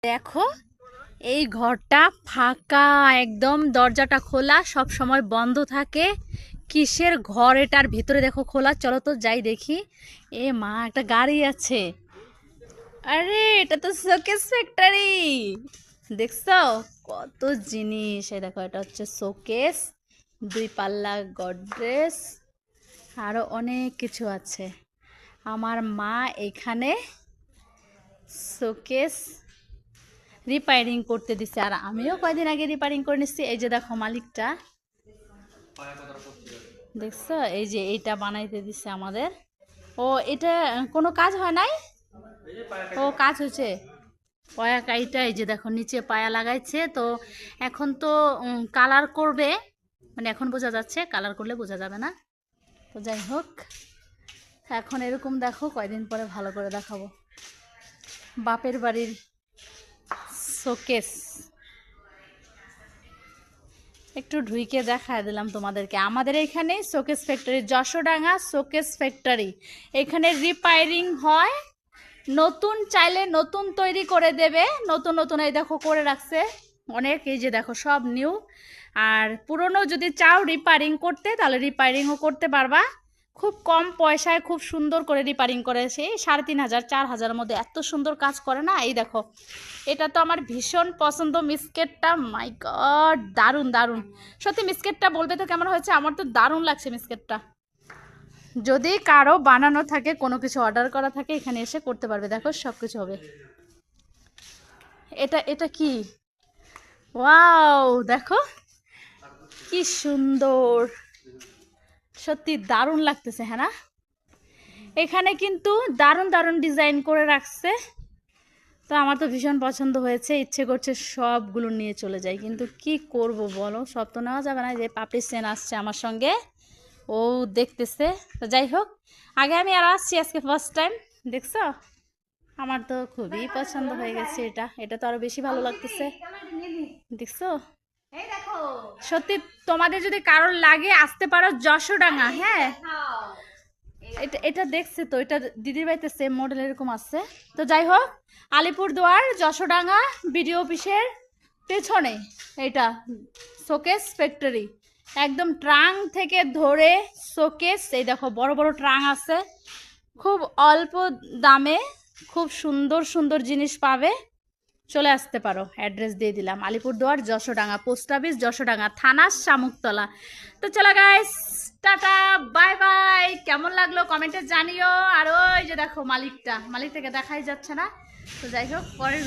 দেখো এই ঘরটা ফাঁকা, একদম দরজাটা খোলা, সব সময় বন্ধ থাকে। কিসের ঘর এটার ভিতরে দেখো খোলা, চলো তো যাই দেখি। এ মা, একটা গাড়ি আছে। আরে এটা তো শোকেস ফ্যাক্টরি। দেখছো কত জিনিস, এই দেখো এটা হচ্ছে শোকেস, দুই পাল্লা গডরেজ, আরো অনেক কিছু আছে। আমার মা এখানে শোকেস রিপেয়ারিং করতে দিছে, আর আমিও কয়দিন আগে রিপেয়ারিং করে নিচ্ছি। এই যে দেখো মালিকটা, দেখছো এই যে এইটা বানাইতে দিছে আমাদের। ও এটা কোনো কাজ হয় নাই, ও কাজ হয়েছে। পয়া কাইটা এই যে দেখো নিচে পায়া লাগাইছে তো। এখন তো কালার করবে, মানে এখন বোঝা যাচ্ছে, কালার করলে বোঝা যাবে না। তো যাই হোক, এখন এরকম দেখো, কয়দিন পরে ভালো করে দেখাবো। বাপের বাড়ির শোকেস একটু ঢুইকে দেখায় দিলাম তোমাদেরকে। আমাদের এখানে showcase factory, Jashodanga showcase factory, এখানে রিপেয়ারিং হয়। নতুন চাইলে নতুন তৈরি করে দেবে, নতুন নতুন এই দেখো করে রাখছে অনেক, এই যে দেখো সব নিউ। আর পুরনো যদি চাও রিপেয়ারিং করতে, তাহলে রিপেয়ারিংও করতে পারবা। খুব কম পয়সায় খুব সুন্দর করে রিপেয়ারিং করেছে। 3,500 4,000 মধ্যে এত সুন্দর কাজ করে না। এই দেখো এটা তো আমার ভীষণ পছন্দ মিস্কেটটা, মাই গড দারুণ দারুণ। সত্যি মিস্কেটটা বলবে তো কেমন হয়েছে, আমার তো দারুণ লাগছে মিস্কেটটা। যদি কারো বানানো থাকে, কোনো কিছু অর্ডার করা থাকে, এখানে এসে করতে পারবে। দেখো সব কিছু হবে। এটা এটা কি, ওয়াও দেখো কি সুন্দর, সত্যি দারুণ লাগতেছে, হ্যাঁ না? এখানে কিন্তু দারুণ দারুণ ডিজাইন করে রাখছে। তো আমার তো ভীষণ পছন্দ হয়েছে, ইচ্ছে করছে সবগুলো নিয়ে চলে যাই, কিন্তু কি করব বলো, সব তো নেওয়া যাবে না। যে পাপড়ি সেন আসছে আমার সঙ্গে, ও দেখতেছে। তো যাই হোক, আগে আমি আর আসছি, আজকে ফার্স্ট টাইম। দেখছো আমার তো খুবই পছন্দ হয়ে গেছে। এটা এটা তো আরো বেশি ভালো লাগতেছে, দেখছো। সত্যি তোমাদের যদি কারোর লাগে আসতে পারো যশোডাঙ্গা। হ্যাঁ এটা এটা দেখছে তো, এটা দিদির বাড়িতে সেম মডেল এরকম আছে। তো যাই হোক, আলিপুরদুয়ার যশোডাঙ্গা বিডিও অফিসের পেছনে এটা শোকেস ফ্যাক্টরি। একদম ট্রাং থেকে ধরে শোকেস, এই দেখো বড় বড় ট্রাং আছে। খুব অল্প দামে খুব সুন্দর সুন্দর জিনিস পাবে। চলে আসতে পারো, অ্যাড্রেস দিয়ে দিলাম, আলিপুরদুয়ার যশোডাঙ্গা, পোস্ট অফিস যশোডাঙ্গা, থানা শামুকতলা। তো চলো গাইস, টাটা বাই বাই। কেমন লাগলো কমেন্টে জানিও। আর ওই যে দেখো মালিকটা, মালিকটাকে দেখাই যাচ্ছে না। তো যাই হোক, পরের